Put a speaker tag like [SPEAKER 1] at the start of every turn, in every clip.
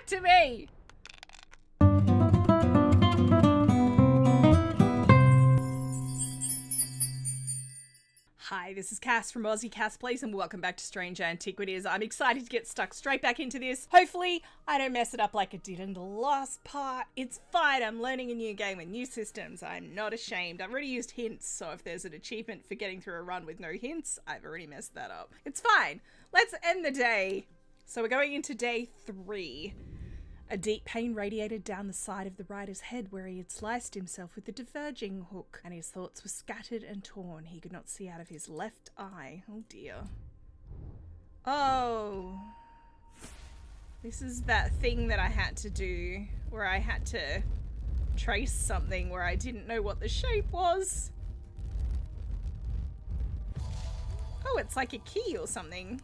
[SPEAKER 1] to me. Hi, this is Cass from Aussie Cass Plays and welcome back to Strange Antiquities. I'm excited to get stuck straight back into this. Hopefully, I don't mess it up like I did in the last part. It's fine, I'm learning a new game with new systems. I'm not ashamed. I've already used hints, so if there's an achievement for getting through a run with no hints, I've already messed that up. It's fine. Let's end the day. So we're going into day 3. A deep pain radiated down the side of the rider's head where he had sliced himself with the diverging hook, and his thoughts were scattered and torn. He could not see out of his left eye. Oh dear. Oh. This is that thing that I had to do, where I had to trace something where I didn't know what the shape was. Oh, it's like a key or something.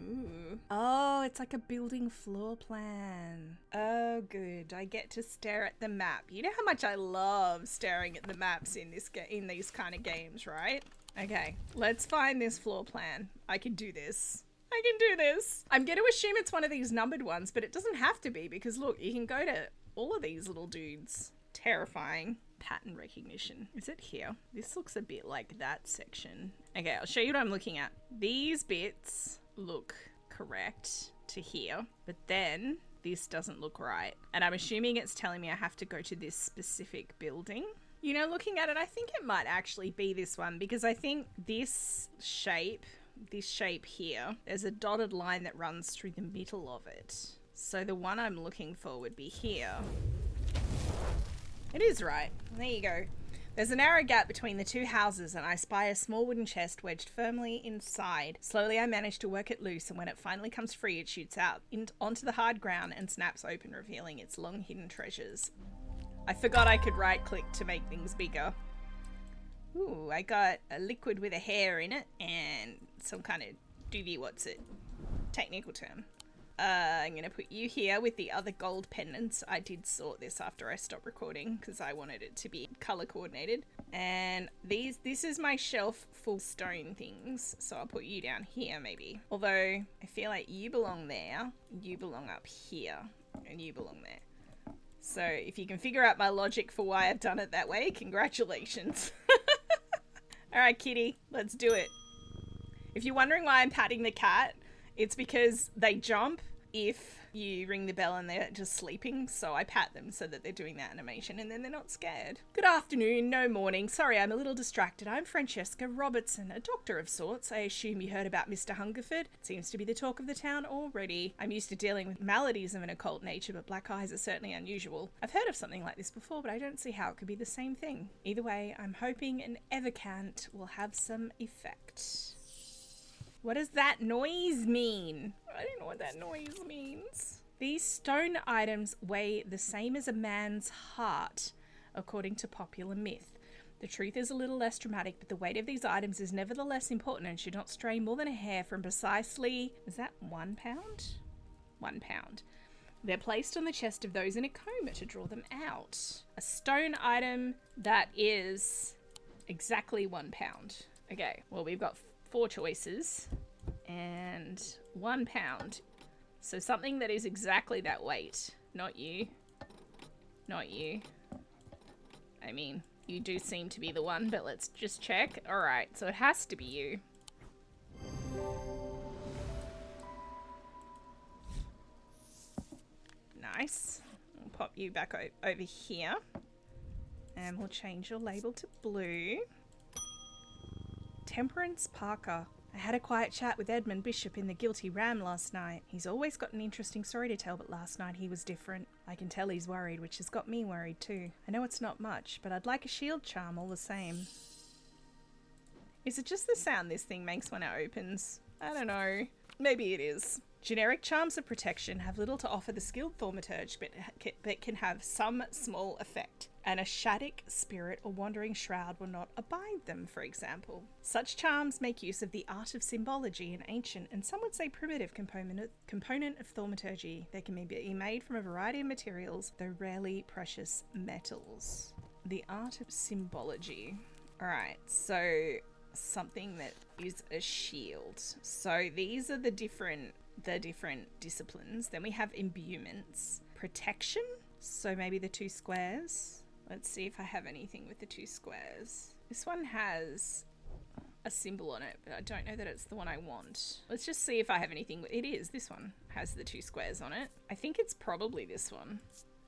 [SPEAKER 1] Ooh. Oh, it's like a building floor plan. Oh, good. I get to stare at the map. You know how much I love staring at the maps in these kind of games, right? Okay, let's find this floor plan. I can do this. I can do this. I'm going to assume it's one of these numbered ones, but it doesn't have to be because look, you can go to all of these little dudes. Terrifying. Pattern recognition. Is it here? This looks a bit like that section. Okay, I'll show you what I'm looking at. These bits look correct to here, but then this doesn't look right. And I'm assuming it's telling me I have to go to this specific building. You know, looking at it, I think it might actually be this one because I think this shape here, there's a dotted line that runs through the middle of it. So the one I'm looking for would be here. It is right. There you go. There's a narrow gap between the two houses and I spy a small wooden chest wedged firmly inside. Slowly I manage to work it loose, and when it finally comes free it shoots out onto the hard ground and snaps open, revealing its long hidden treasures. I forgot I could right click to make things bigger. Ooh, I got a liquid with a hair in it and some kind of doobie what's it technical term. I'm going to put you here with the other gold pendants. I did sort this after I stopped recording because I wanted it to be color coordinated. And this is my shelf full stone things. So I'll put you down here maybe. Although I feel like you belong there, you belong up here, and you belong there. So if you can figure out my logic for why I've done it that way, congratulations. All right, kitty, let's do it. If you're wondering why I'm patting the cat, it's because they jump if you ring the bell and they're just sleeping, so I pat them so that they're doing that animation and then they're not scared. Good afternoon, no morning. Sorry, I'm a little distracted. I'm Francesca Robertson, a doctor of sorts. I assume you heard about Mr. Hungerford. It seems to be the talk of the town already. I'm used to dealing with maladies of an occult nature, but black eyes are certainly unusual. I've heard of something like this before, but I don't see how it could be the same thing. Either way, I'm hoping an Evercant will have some effect. What does that noise mean? I don't know what that noise means. These stone items weigh the same as a man's heart, according to popular myth. The truth is a little less dramatic, but the weight of these items is nevertheless important and should not stray more than a hair from precisely, is that 1 pound? 1 pound. They're placed on the chest of those in a coma to draw them out. A stone item that is exactly 1 pound. Okay, well, we've got 4 choices and 1 pound. So something that is exactly that weight. Not you. Not you. I mean, you do seem to be the one, but let's just check. Alright, so it has to be you. Nice. We'll pop you back over here. And we'll change your label to blue. Temperance Parker. I had a quiet chat with Edmund Bishop in the Guilty Ram last night. He's always got an interesting story to tell, but last night he was different. I can tell he's worried, which has got me worried too. I know it's not much, but I'd like a shield charm all the same. Is it just the sound this thing makes when it opens? I don't know. Maybe it is. Generic charms of protection have little to offer the skilled thaumaturge, but can have some small effect. An ascetic spirit or wandering shroud will not abide them, for example. Such charms make use of the art of symbology, an ancient and some would say primitive component of thaumaturgy. They can be made from a variety of materials, though rarely precious metals. The art of symbology. Alright, so something that is a shield. So these are the different disciplines. Then we have imbuements. Protection. So maybe the 2 squares. Let's see if I have anything with the 2 squares. This one has a symbol on it, but I don't know that it's the one I want. Let's just see if I have anything. It is. This one has the 2 squares on it. I think it's probably this one.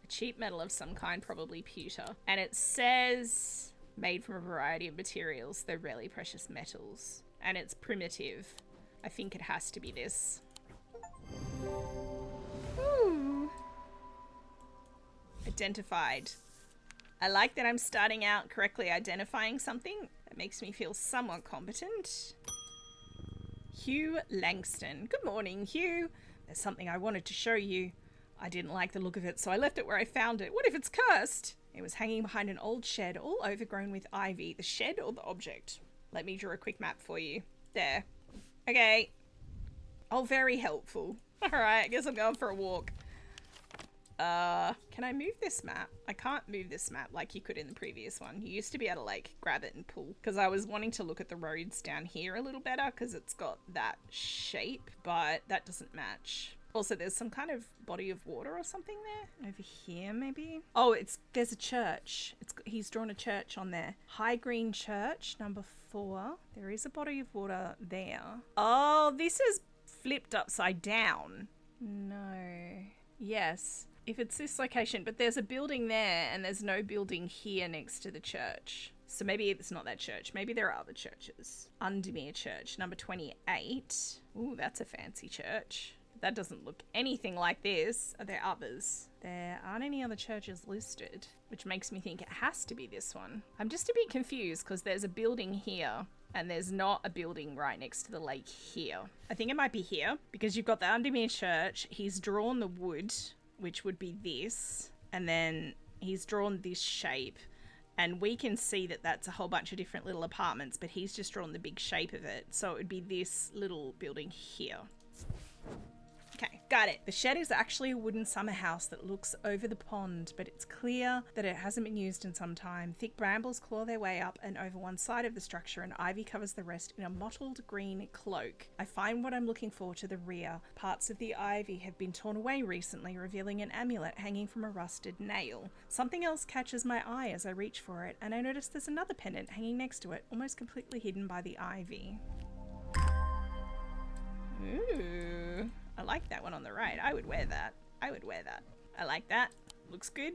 [SPEAKER 1] A cheap metal of some kind, probably pewter. And it says made from a variety of materials. They're rarely precious metals. And it's primitive. I think it has to be this. Ooh. Identified. I like that I'm starting out correctly identifying something. That makes me feel somewhat competent. Hugh Langston. Good morning, Hugh. There's something I wanted to show you. I didn't like the look of it, so I left it where I found it. What if it's cursed? It was hanging behind an old shed, all overgrown with ivy. The shed or the object? Let me draw a quick map for you. There. Okay. Oh, very helpful. Alright, I guess I'm going for a walk. Can I move this map? I can't move this map like you could in the previous one. You used to be able to like grab it and pull, because I was wanting to look at the roads down here a little better because it's got that shape, but that doesn't match. Also, there's some kind of body of water or something there. Over here, maybe? Oh, there's a church. He's drawn a church on there. High Green Church, number 4. There is a body of water there. Oh, this is flipped upside down. No. Yes. If it's this location, but there's a building there and there's no building here next to the church. So maybe it's not that church. Maybe there are other churches. Undermere Church, number 28. Ooh, that's a fancy church. That doesn't look anything like this. Are there others? There aren't any other churches listed, which makes me think it has to be this one. I'm just a bit confused because there's a building here and there's not a building right next to the lake here. I think it might be here because you've got the Undermere Church. He's drawn the wood, which would be this, and then he's drawn this shape, and we can see that that's a whole bunch of different little apartments, but he's just drawn the big shape of it, so it would be this little building here. Okay, got it. The shed is actually a wooden summer house that looks over the pond, but it's clear that it hasn't been used in some time. Thick brambles claw their way up and over one side of the structure, and ivy covers the rest in a mottled green cloak. I find what I'm looking for to the rear. Parts of the ivy have been torn away recently, revealing an amulet hanging from a rusted nail. Something else catches my eye as I reach for it, and I notice there's another pendant hanging next to it, almost completely hidden by the ivy. Ooh. I like that one on the right. I would wear that. I would wear that. I like that. Looks good.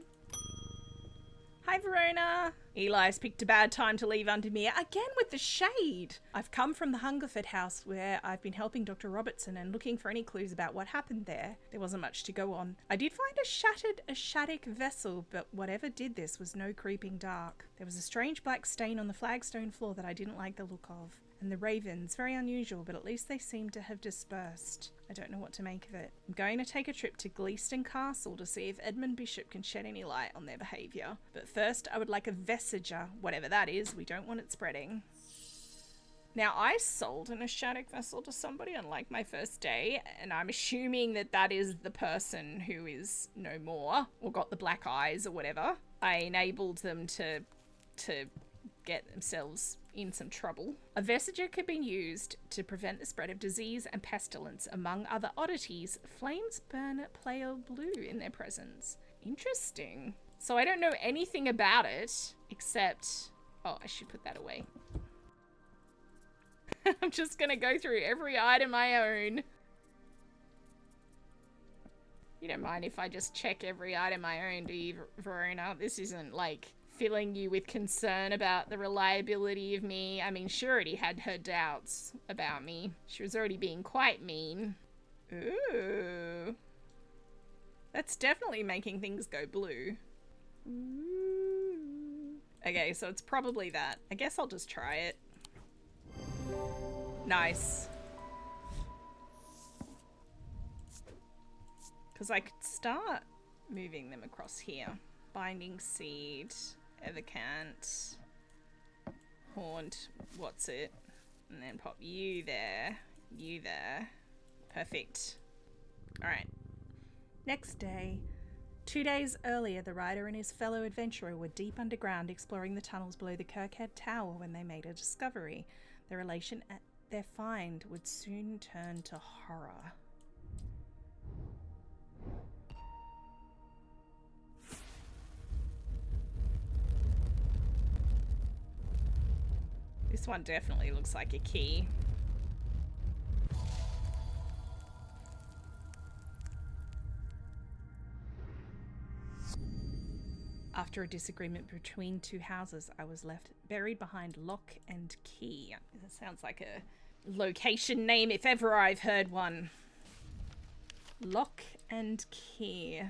[SPEAKER 1] Hi, Verona. Eli's picked a bad time to leave Undermere again with the shade. I've come from the Hungerford house where I've been helping Dr. Robertson and looking for any clues about what happened there. There wasn't much to go on. I did find a shattered Asiatic vessel, but whatever did this was no creeping dark. There was a strange black stain on the flagstone floor that I didn't like the look of. And the ravens, very unusual, but at least they seem to have dispersed. I don't know what to make of it. I'm going to take a trip to Gleeston Castle to see if Edmund Bishop can shed any light on their behaviour. But first, I would like a vestiger, whatever that is. We don't want it spreading. Now, I sold an Asiatic vessel to somebody on like my first day, and I'm assuming that that is the person who is no more, or got the black eyes or whatever. I enabled them to get themselves in some trouble. A vestiger could be used to prevent the spread of disease and pestilence. Among other oddities, flames burn pale blue in their presence. Interesting. So I don't know anything about it, except... Oh, I should put that away. I'm just gonna go through every item I own. You don't mind if I just check every item I own, do you, Verona? This isn't, like, filling you with concern about the reliability of me. I mean, she already had her doubts about me. She was already being quite mean. Ooh. That's definitely making things go blue. Ooh. Okay, so it's probably that. I guess I'll just try it. Nice. Because I could start moving them across here. Binding seed, Evercant, Haunt, what's it? And then pop you there, you there. Perfect. Alright. Next day. 2 days earlier, the rider and his fellow adventurer were deep underground exploring the tunnels below the Kirkhead Tower when they made a discovery. The relation at their find would soon turn to horror. This one definitely looks like a key. After a disagreement between two houses, I was left buried behind lock and key. That sounds like a location name if ever I've heard one. Lock and key.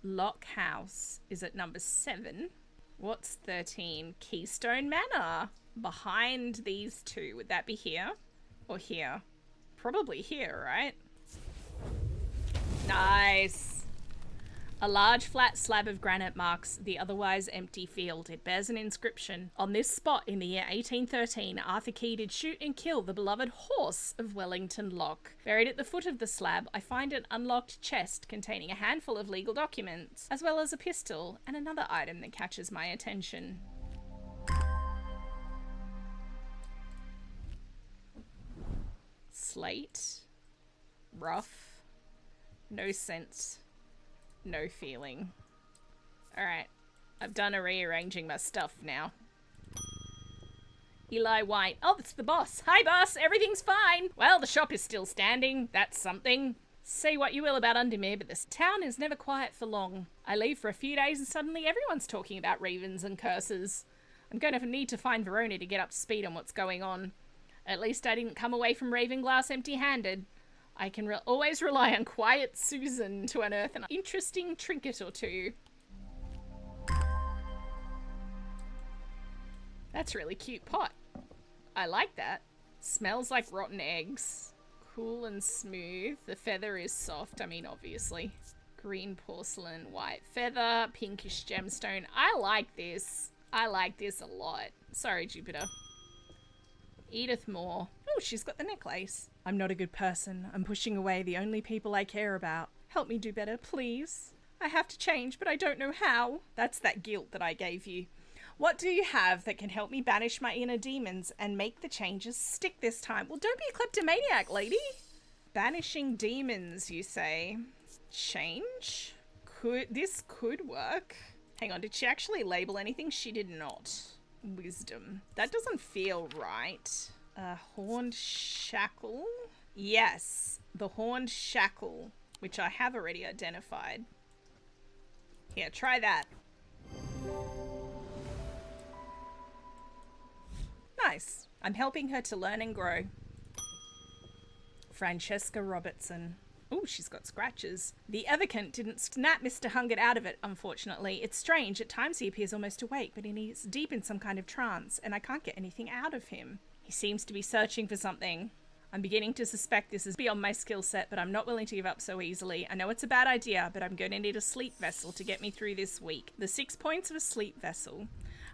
[SPEAKER 1] Lock house is at number 7. What's 13? Keystone Manor. Behind these two. Would that be here? Or here? Probably here, right? Nice. A large flat slab of granite marks the otherwise empty field. It bears an inscription. On this spot in the year 1813, Arthur Key did shoot and kill the beloved horse of Wellington Lock. Buried at the foot of the slab, I find an unlocked chest containing a handful of legal documents, as well as a pistol and another item that catches my attention. Slate. Rough. No sense. No feeling. Alright. I've done a rearranging my stuff now. Eli White. Oh, that's the boss. Hi, boss. Everything's fine. Well, the shop is still standing. That's something. Say what you will about Undermere, but this town is never quiet for long. I leave for a few days and suddenly everyone's talking about ravens and curses. I'm going to need to find Verona to get up to speed on what's going on. At least I didn't come away from Ravenglass empty-handed. I can always rely on quiet Susan to unearth an interesting trinket or two. That's a really cute pot. I like that. Smells like rotten eggs. Cool and smooth. The feather is soft, I mean, obviously. Green porcelain, white feather, pinkish gemstone. I like this. I like this a lot. Sorry, Jupiter. Edith Moore. Oh, she's got the necklace. I'm not a good person. I'm pushing away the only people I care about. Help me do better, please. I have to change, but I don't know how. That's that guilt that I gave you. What do you have that can help me banish my inner demons and make the changes stick this time? Well, don't be a kleptomaniac, lady. Banishing demons, you say. Change? This could work. Hang on, did she actually label anything? She did not. Wisdom. That doesn't feel right. Horned shackle? Yes, the horned shackle, which I have already identified. Yeah, try that. Nice. I'm helping her to learn and grow. Francesca Robertson. Oh, she's got scratches. The Evocant didn't snap Mr. Hungert out of it, unfortunately. It's strange. At times he appears almost awake, but he's deep in some kind of trance, and I can't get anything out of him. He seems to be searching for something. I'm beginning to suspect this is beyond my skill set, but I'm not willing to give up so easily. I know it's a bad idea, but I'm going to need a sleep vessel to get me through this week. The 6 points of a sleep vessel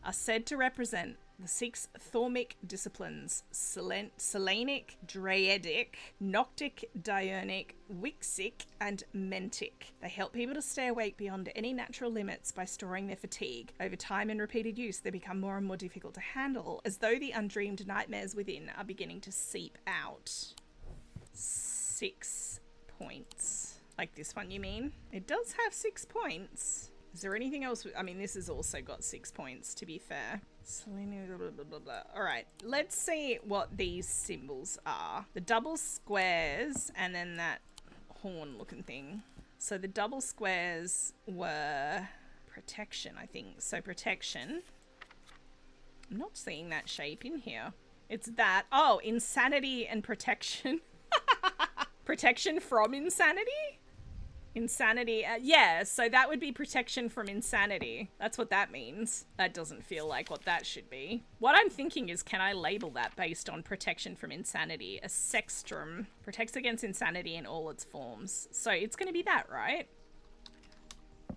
[SPEAKER 1] are said to represent the 6 thaumic disciplines: Selenic, Draedic, Noctic, Diurnic, Wixic, and Mentic. They help people to stay awake beyond any natural limits by storing their fatigue. Over time and repeated use, they become more and more difficult to handle, as though the undreamed nightmares within are beginning to seep out. 6 points. Like this one, you mean? It does have 6 points. Is there anything else? I mean, this has also got 6 points, to be fair. Alright, let's see what these symbols are. The double squares and then that horn looking thing. So the double squares were protection, I think. So protection. I'm not seeing that shape in here. It's that. Oh, insanity and protection. Protection from insanity? Insanity, yeah, so that would be protection from insanity. That's what that means. That doesn't feel like what that should be. What I'm thinking is, can I label that based on protection from insanity? A sextrum protects against insanity in all its forms. So it's going to be that, right?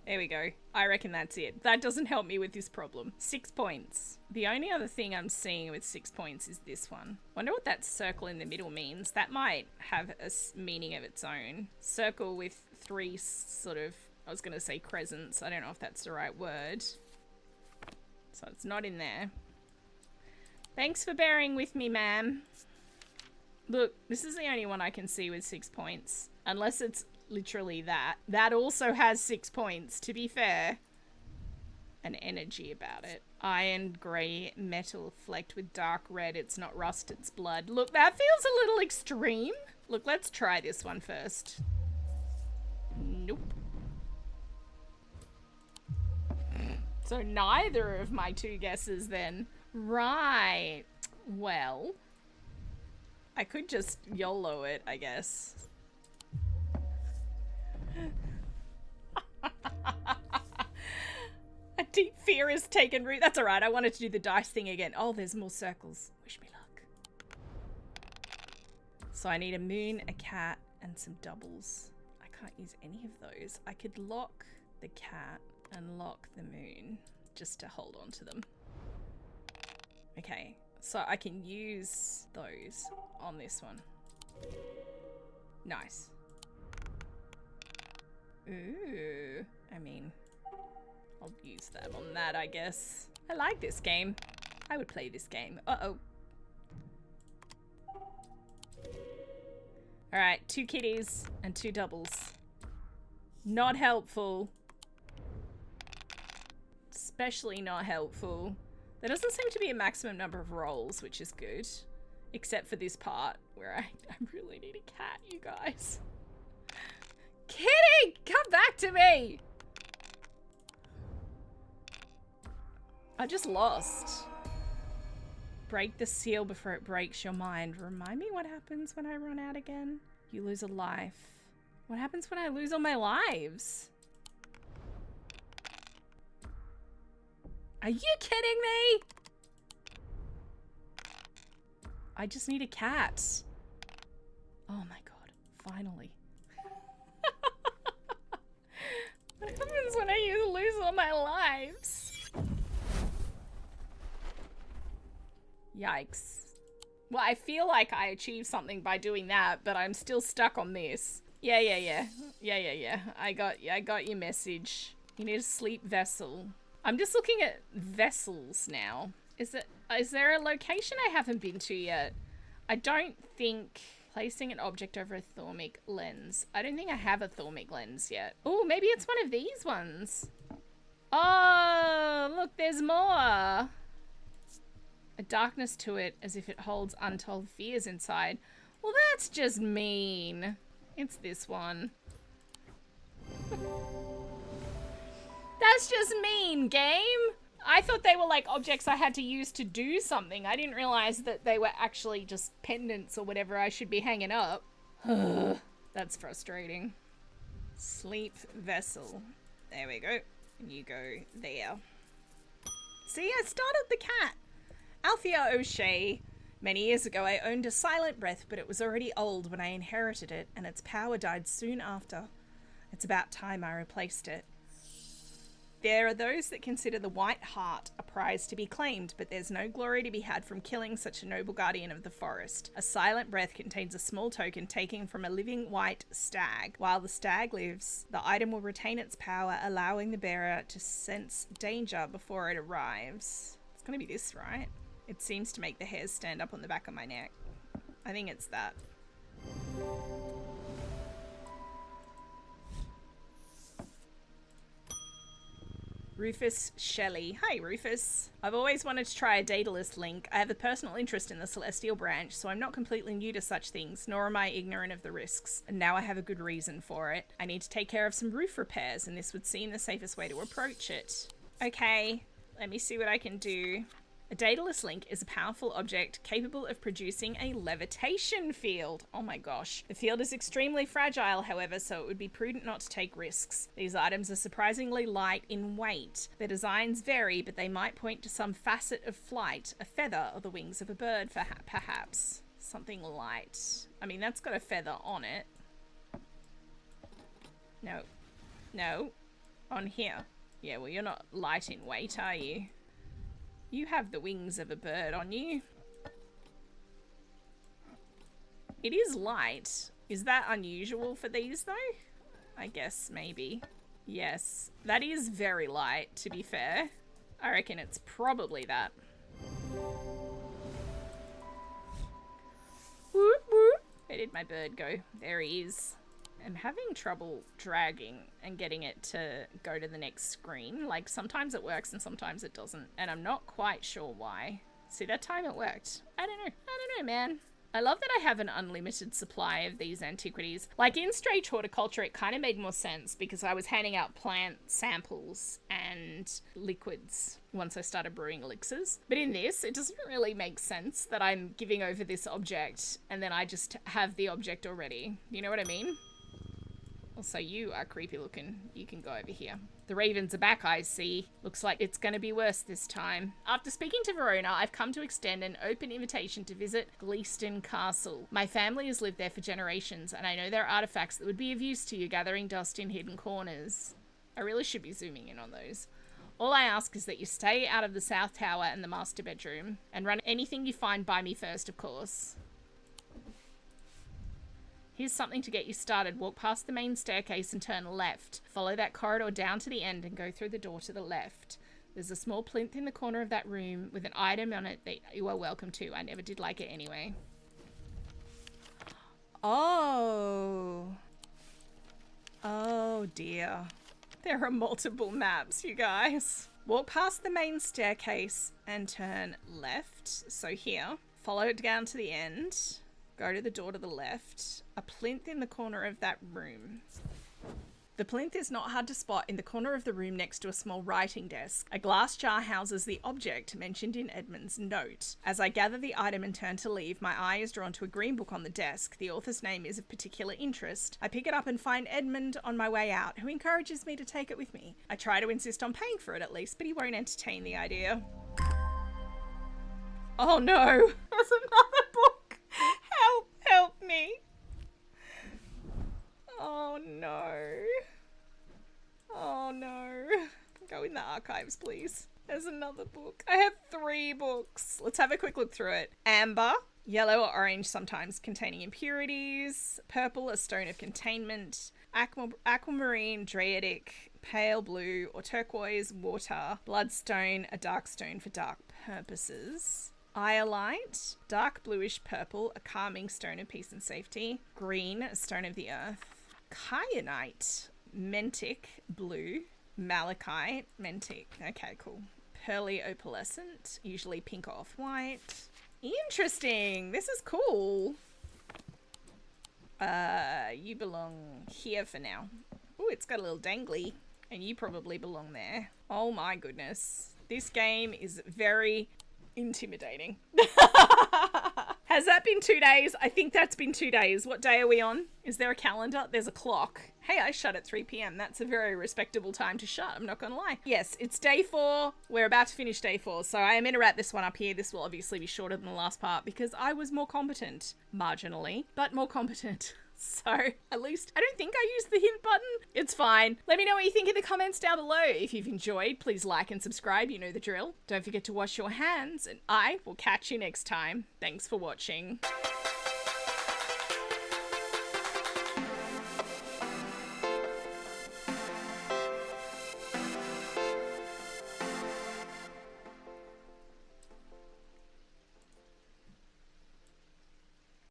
[SPEAKER 1] There we go. I reckon that's it. That doesn't help me with this problem. 6 points. The only other thing I'm seeing with 6 points is this one. Wonder what that circle in the middle means. That might have a meaning of its own. Circle with 3 sort of, I was going to say crescents. I don't know if that's the right word. So it's not in there. Thanks for bearing with me, ma'am. Look, this is the only one I can see with 6 points. Unless it's literally that. That also has 6 points, to be fair. An energy about it. Iron, grey, metal flecked with dark red. It's not rust, it's blood. Look, that feels a little extreme. Look, let's try this one first. Nope. So neither of my 2 guesses then. Right. Well, I could just YOLO it, I guess. A deep fear has taken root. That's alright, I wanted to do the dice thing again. Oh, there's more circles. Wish me luck. So I need a moon, a cat, and some doubles. I can't use any of those. I could lock the cat and lock the moon just to hold on to them. Okay, so I can use those on this one. Nice. Ooh, I mean, I'll use that on that, I guess. I like this game. I would play this game. Uh-oh. Alright, 2 kitties and 2 doubles. Not helpful. Especially not helpful. There doesn't seem to be a maximum number of rolls, which is good. Except for this part, where I really need a cat, you guys. Kitty! Come back to me! I just lost. Break the seal before it breaks your mind. Remind me what happens when I run out again? You lose a life. What happens when I lose all my lives? Are you kidding me? I just need a cat. Oh my god, finally. What happens when I lose all my lives? Yikes. Well, I feel like I achieved something by doing that, but I'm still stuck on this. Yeah. I got your message. You need a sleep vessel. I'm just looking at vessels now. Is there a location I haven't been to yet? I don't think placing an object over a thermic lens. I don't think I have a thermic lens yet. Oh, maybe it's one of these ones. Oh, look, there's more. A darkness to it as if it holds untold fears inside. Well, that's just mean. It's this one. That's just mean, game. I thought they were like objects I had to use to do something. I didn't realize that they were actually just pendants or whatever I should be hanging up. That's frustrating. Sleep vessel. There we go. And you go there. See, I started the cat. Althea O'Shea. Many years ago, I owned a silent breath, but it was already old when I inherited it, and its power died soon after. It's about time I replaced it. There are those that consider the white heart a prize to be claimed, but there's no glory to be had from killing such a noble guardian of the forest. A silent breath contains a small token taken from a living white stag. While the stag lives, the item will retain its power, allowing the bearer to sense danger before it arrives. It's gonna be this, right? It seems to make the hairs stand up on the back of my neck. I think it's that. Rufus Shelley. Hi, Rufus. I've always wanted to try a Daedalus link. I have a personal interest in the Celestial branch, so I'm not completely new to such things, nor am I ignorant of the risks. And now I have a good reason for it. I need to take care of some roof repairs, and this would seem the safest way to approach it. Okay, let me see what I can do. A Daedalus link is a powerful object capable of producing a levitation field. Oh my gosh. The field is extremely fragile, however, so it would be prudent not to take risks. These items are surprisingly light in weight. Their designs vary, but they might point to some facet of flight, a feather or the wings of a bird, perhaps. Something light. I mean, that's got a feather on it. No. No. On here. Yeah, well, you're not light in weight, are you? You have the wings of a bird on you. It is light. Is that unusual for these, though? I guess, maybe. Yes, that is very light, to be fair. I reckon it's probably that. Woot woot. Where did my bird go? There he is. I'm having trouble dragging and getting it to go to the next screen. Like, sometimes it works and sometimes it doesn't. And I'm not quite sure why. See, that time it worked. I don't know, man. I love that I have an unlimited supply of these antiquities. Like in Strange Horticulture, it kind of made more sense because I was handing out plant samples and liquids once I started brewing elixirs. But in this, it doesn't really make sense that I'm giving over this object and then I just have the object already. You know what I mean? Also, you are creepy looking. You can go over here. The ravens are back, I see. Looks like it's going to be worse this time. After speaking to Verona, I've come to extend an open invitation to visit Gleaston Castle. My family has lived there for generations, and I know there are artifacts that would be of use to you gathering dust in hidden corners. I really should be zooming in on those. All I ask is that you stay out of the south tower and the master bedroom, and run anything you find by me first, of course. Here's something to get you started. Walk past the main staircase and turn left. Follow that corridor down to the end and go through the door to the left. There's a small plinth in the corner of that room with an item on it that you are welcome to. I never did like it anyway. Oh. Oh dear. There are multiple maps, you guys. Walk past the main staircase and turn left. So here. Follow it down to the end. Go to the door to the left. A plinth in the corner of that room. The plinth is not hard to spot in the corner of the room next to a small writing desk. A glass jar houses the object mentioned in Edmund's note. As I gather the item and turn to leave, my eye is drawn to a green book on the desk. The author's name is of particular interest. I pick it up and find Edmund on my way out, who encourages me to take it with me. I try to insist on paying for it at least, but he won't entertain the idea. Oh no! There's another book! Help me! Oh no. Oh no. Go in the archives, please. There's another book. I have 3 books. Let's have a quick look through it. Amber, yellow or orange, sometimes containing impurities. Purple, a stone of containment. Aquamarine, Draidic, pale blue or turquoise, water. Bloodstone, a dark stone for dark purposes. Iolite, dark bluish purple, a calming stone of peace and safety. Green, a stone of the earth. Kyanite, mentic, blue. Malachite, mentic. Okay, cool. Pearly opalescent, usually pink or off-white. Interesting. This is cool. You belong here for now. Oh, it's got a little dangly. And you probably belong there. Oh my goodness. This game is very intimidating. Has that been 2 days? I think that's been 2 days. What day are we on? Is there a calendar? There's a clock. Hey, I shut at 3 p.m. That's a very respectable time to shut. I'm not going to lie. Yes, it's day 4. We're about to finish day 4. So I am going to wrap this one up here. This will obviously be shorter than the last part because I was more competent. Marginally, but more competent. So at least I don't think I used the hint button. It's fine. Let me know what you think in the comments down below. If you've enjoyed, please like and subscribe. You know the drill. Don't forget to wash your hands and I will catch you next time. Thanks for watching.